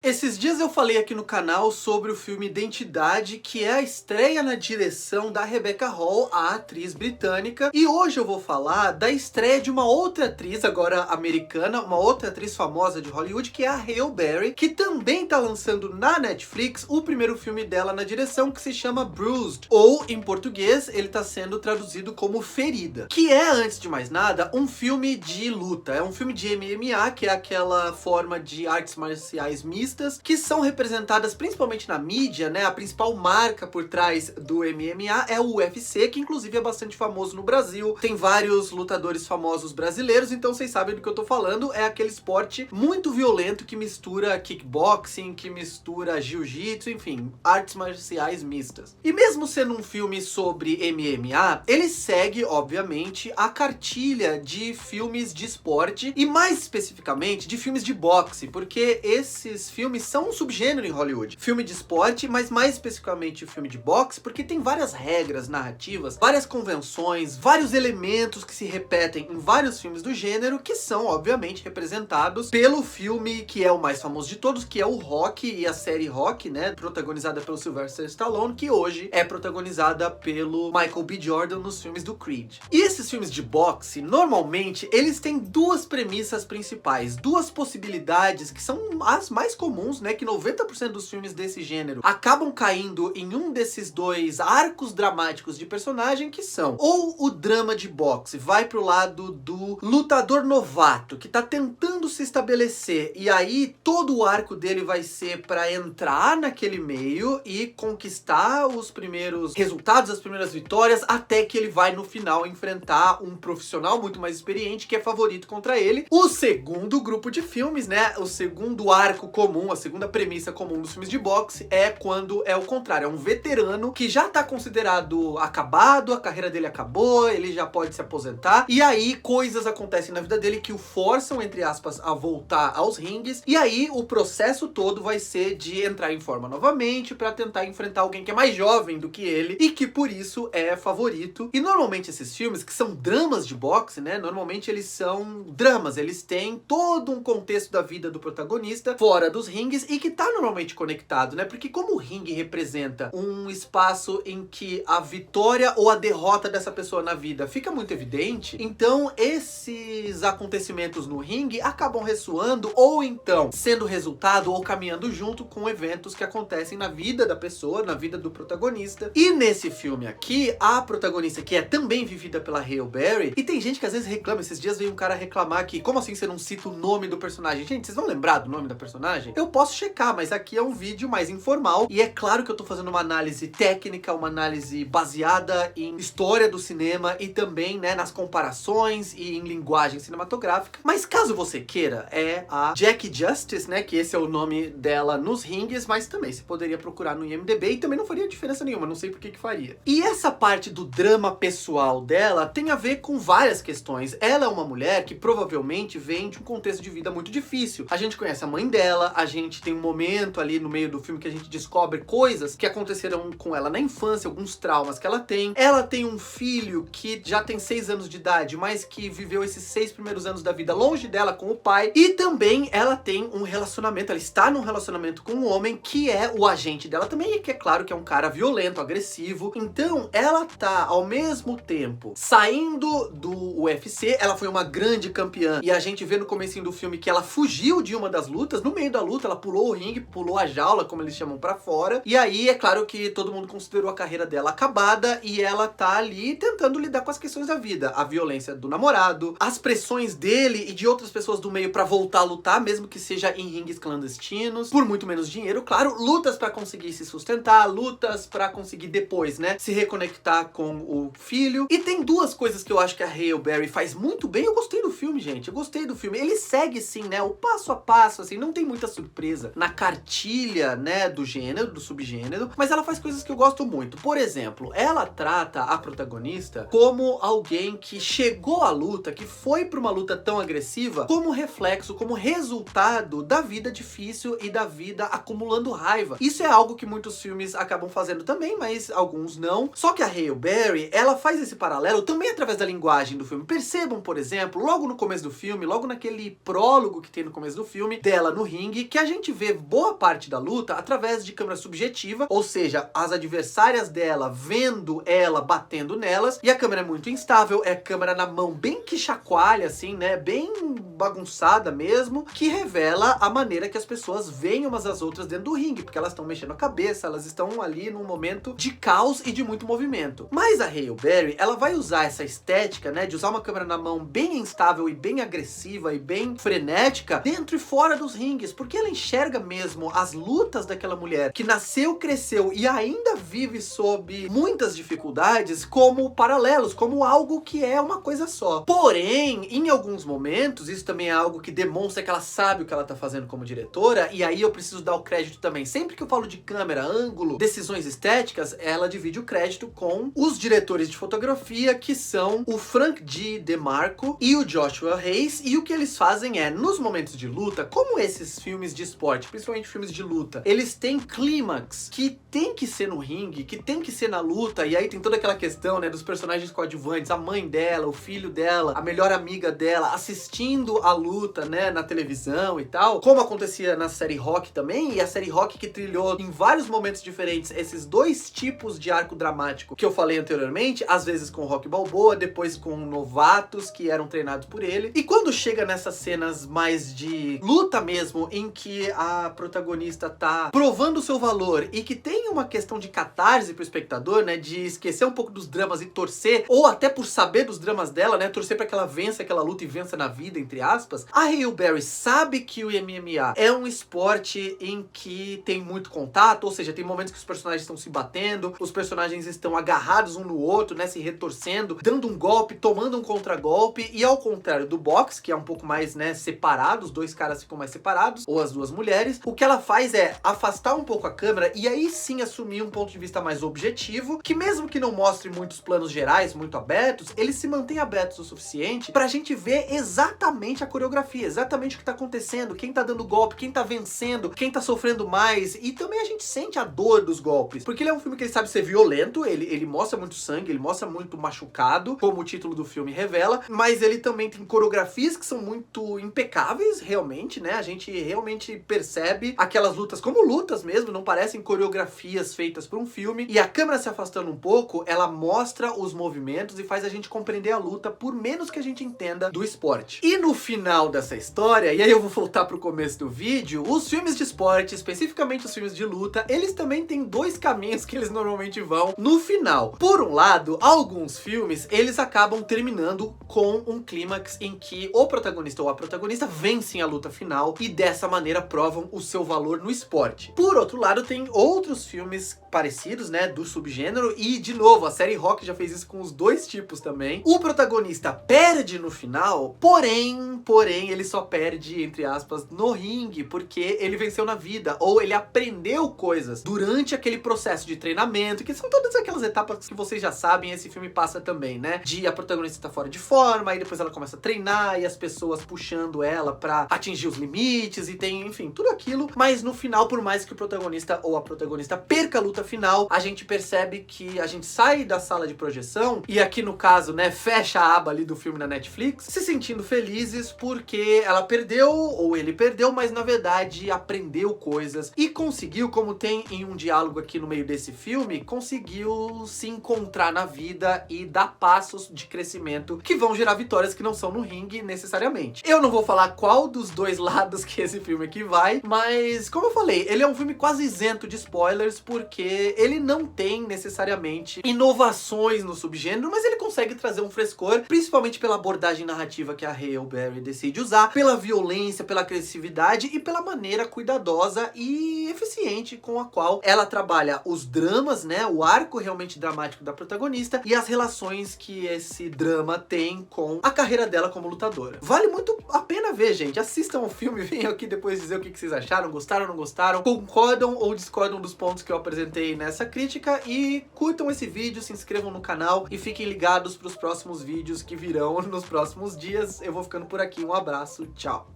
Esses dias eu falei aqui no canal sobre o filme Identidade, que é a estreia na direção da Rebecca Hall, a atriz britânica. E hoje eu vou falar da estreia de uma outra atriz, agora americana, uma outra atriz famosa de Hollywood, que é a Halle Berry, que também tá lançando na Netflix o primeiro filme dela na direção, que se chama Bruised, ou em português ele tá sendo traduzido como Ferida, que é, antes de mais nada, um filme de luta. É um filme de MMA, que é aquela forma de artes marciais mistas que são representadas principalmente na mídia, né? A principal marca por trás do MMA é o UFC, que inclusive é bastante famoso no Brasil. Tem vários lutadores famosos brasileiros, então vocês sabem do que eu tô falando. É aquele esporte muito violento que mistura kickboxing, que mistura jiu-jitsu, enfim, artes marciais mistas. E mesmo sendo um filme sobre MMA, ele segue, obviamente, a cartilha de filmes de esporte e mais especificamente de filmes de boxe, porque esses filmes são um subgênero em Hollywood. Filme de esporte, mas mais especificamente filme de boxe, porque tem várias regras narrativas, várias convenções, vários elementos que se repetem em vários filmes do gênero, que são, obviamente, representados pelo filme que é o mais famoso de todos, que é o Rocky e a série Rocky, né? Protagonizada pelo Sylvester Stallone, que hoje é protagonizada pelo Michael B. Jordan nos filmes do Creed. E esses filmes de boxe, normalmente, eles têm duas premissas principais, duas possibilidades que são as mais comuns, né, que 90% dos filmes desse gênero acabam caindo em um desses dois arcos dramáticos de personagem, que são ou o drama de boxe vai pro lado do lutador novato que tá tentando se estabelecer, e aí todo o arco dele vai ser para entrar naquele meio e conquistar os primeiros resultados, as primeiras vitórias, até que ele vai no final enfrentar um profissional muito mais experiente que é favorito contra ele. O segundo grupo de filmes, né, o segundo arco comum, a segunda premissa comum dos filmes de boxe é quando é o contrário, é um veterano que já tá considerado acabado, a carreira dele acabou, ele já pode se aposentar, e aí coisas acontecem na vida dele que o forçam, entre aspas, a voltar aos ringues, e aí o processo todo vai ser de entrar em forma novamente pra tentar enfrentar alguém que é mais jovem do que ele e que por isso é favorito. E normalmente esses filmes, que são dramas de boxe, né, normalmente eles são dramas, eles têm todo um contexto da vida do protagonista fora dos ringues e que tá normalmente conectado, né? Porque como o ringue representa um espaço em que a vitória ou a derrota dessa pessoa na vida fica muito evidente, então esses acontecimentos no ringue acabam ressoando ou então sendo resultado ou caminhando junto com eventos que acontecem na vida da pessoa, na vida do protagonista. E nesse filme aqui, a protagonista, que é também vivida pela Halle Berry, e tem gente que às vezes reclama, esses dias veio um cara reclamar que, como assim você não cita o nome do personagem? Gente, vocês vão lembrar do nome da personagem? Eu posso checar, mas aqui é um vídeo mais informal, e é claro que eu tô fazendo uma análise técnica, uma análise baseada em história do cinema e também, né, nas comparações e em linguagem cinematográfica. Mas caso você queira, é a Jackie Justice, né, que esse é o nome dela nos ringues, mas também você poderia procurar no IMDb e também não faria diferença nenhuma, não sei por que faria. E essa parte do drama pessoal dela tem a ver com várias questões. Ela é uma mulher que provavelmente vem de um contexto de vida muito difícil. A gente conhece a mãe dela, a gente tem um momento ali no meio do filme que a gente descobre coisas que aconteceram com ela na infância, alguns traumas que ela tem. Ela tem um filho que já tem 6 anos de idade, mas que viveu esses 6 primeiros anos da vida longe dela com o pai. E também ela tem um relacionamento, ela está num relacionamento com um homem que é o agente dela também, e que é claro que é um cara violento, agressivo. Então ela tá ao mesmo tempo saindo do UFC, ela foi uma grande campeã, e a gente vê no comecinho do filme que ela fugiu de uma das lutas. No meio da luta ela pulou o ringue, pulou a jaula, como eles chamam, pra fora, e aí é claro que todo mundo considerou a carreira dela acabada, e ela tá ali tentando lidar com as questões da vida, a violência do namorado, as pressões dele e de outras pessoas do meio pra voltar a lutar, mesmo que seja em ringues clandestinos, por muito menos dinheiro, claro, lutas pra conseguir se sustentar, lutas pra conseguir depois, né, se reconectar com o filho. E tem duas coisas que eu acho que a Halle Berry faz muito bem. Eu gostei do filme, gente, eu gostei do filme. Ele segue sim, né, o passo a passo, assim, não tem muita surpresa na cartilha, né, do gênero, do subgênero, mas ela faz coisas que eu gosto muito. Por exemplo, ela trata a protagonista como alguém que chegou à luta, que foi pra uma luta tão agressiva, como reflexo, como resultado da vida difícil e da vida acumulando raiva. Isso é algo que muitos filmes acabam fazendo também, mas alguns não. Só que a Halle Berry, ela faz esse paralelo também através da linguagem do filme. Percebam, por exemplo, logo no começo do filme, logo naquele prólogo que tem no começo do filme, dela no ringue, que a gente vê boa parte da luta através de câmera subjetiva, ou seja, as adversárias dela vendo ela batendo nelas, e a câmera é muito instável, é câmera na mão bem que chacoalha assim, né, bem bagunçada mesmo, que revela a maneira que as pessoas veem umas às outras dentro do ringue, porque elas estão mexendo a cabeça, elas estão ali num momento de caos e de muito movimento. Mas a Halle Berry, ela vai usar essa estética, né, de usar uma câmera na mão bem instável e bem agressiva e bem frenética dentro e fora dos ringues, porque ela enxerga mesmo as lutas daquela mulher que nasceu, cresceu e ainda vive sob muitas dificuldades como paralelos, como algo que é uma coisa só. Porém, em alguns momentos, isso também é algo que demonstra que ela sabe o que ela tá fazendo como diretora, e aí eu preciso dar o crédito também. Sempre que eu falo de câmera, ângulo, decisões estéticas, ela divide o crédito com os diretores de fotografia, que são o Frank G. DeMarco e o Joshua Hayes, e o que eles fazem é, nos momentos de luta, como esses filmes de esporte, principalmente filmes de luta, eles têm clímax que tem que ser no ringue, que tem que ser na luta, e aí tem toda aquela questão, né, dos personagens coadjuvantes, a mãe dela, o filho dela, a melhor amiga dela, assistindo a luta, né, na televisão e tal, como acontecia na série Rock também, e a série Rock que trilhou em vários momentos diferentes esses dois tipos de arco dramático que eu falei anteriormente, às vezes com Rock Balboa, depois com novatos que eram treinados por ele, e quando chega nessas cenas mais de luta mesmo, em que a protagonista tá provando o seu valor e que tem uma questão de catarse pro espectador, né, de esquecer um pouco dos dramas e torcer, ou até por saber dos dramas dela, né, torcer pra que ela vença aquela luta e vença na vida, entre aspas, a Halle Berry sabe que o MMA é um esporte em que tem muito contato, ou seja, tem momentos que os personagens estão se batendo, os personagens estão agarrados um no outro, né, se retorcendo, dando um golpe, tomando um contragolpe, e ao contrário do boxe, que é um pouco mais, né, separado, os dois caras ficam mais separados, ou as duas mulheres, o que ela faz é afastar um pouco a câmera e aí sim assumir um ponto de vista mais objetivo, que mesmo que não mostre muitos planos gerais muito abertos, eles se mantêm abertos o suficiente pra gente ver exatamente a coreografia, exatamente o que tá acontecendo, quem tá dando golpe, quem tá vencendo, quem tá sofrendo mais, e também a gente sente a dor dos golpes, porque ele é um filme que ele sabe ser violento, ele mostra muito sangue, ele mostra muito machucado, como o título do filme revela, mas ele também tem coreografias que são muito impecáveis, realmente, né, a gente realmente percebe aquelas lutas como lutas mesmo, não parecem coreografias feitas por um filme, e a câmera se afastando um pouco, ela mostra os movimentos e faz a gente compreender a luta, por menos que a gente entenda do esporte. E no final dessa história, e aí eu vou voltar pro começo do vídeo, os filmes de esporte, especificamente os filmes de luta, eles também têm dois caminhos que eles normalmente vão no final. Por um lado, alguns filmes, eles acabam terminando com um clímax em que o protagonista ou a protagonista vencem a luta final e dessa maneira provam o seu valor no esporte. Por outro lado, tem outros filmes parecidos, né, do subgênero, e de novo, a série Rock já fez isso com os dois tipos também. O protagonista perde no final, porém, ele só perde, entre aspas, no ringue, porque ele venceu na vida, ou ele aprendeu coisas durante aquele processo de treinamento, que são todas aquelas etapas que vocês já sabem, esse filme passa também, né, de a protagonista tá fora de forma, e depois ela começa a treinar, e as pessoas puxando ela pra atingir os limites, e tem, enfim, tudo aquilo, mas no final, por mais que o protagonista ou a protagonista perca a luta final, a gente percebe que a gente sai da sala de projeção, e aqui no caso, né, fecha a aba ali do filme na Netflix, se sentindo felizes porque ela perdeu, ou ele perdeu, mas na verdade aprendeu coisas, e conseguiu, como tem em um diálogo aqui no meio desse filme, conseguiu se encontrar na vida e dar passos de crescimento que vão gerar vitórias que não são no ringue necessariamente. Eu não vou falar qual dos dois lados que esse filme aqui vai, mas como eu falei, ele é um filme quase isento de spoilers, porque ele não tem necessariamente inovações no subgênero, mas ele consegue trazer um frescor, principalmente pela abordagem narrativa que a Halle Berry decide usar, pela violência, pela agressividade e pela maneira cuidadosa e eficiente com a qual ela trabalha os dramas, né, o arco realmente dramático da protagonista e as relações que esse drama tem com a carreira dela como lutadora. Vale muito a pena ver, gente. Assistam o filme, venham aqui depois dizer o que vocês acharam, gostaram, não gostaram, concordam ou discordam dos pontos que eu apresentei nessa crítica, e curtam esse vídeo, se inscrevam no canal e fiquem ligados para os próximos vídeos que virão nos próximos dias. Eu vou ficando por aqui, um abraço, tchau!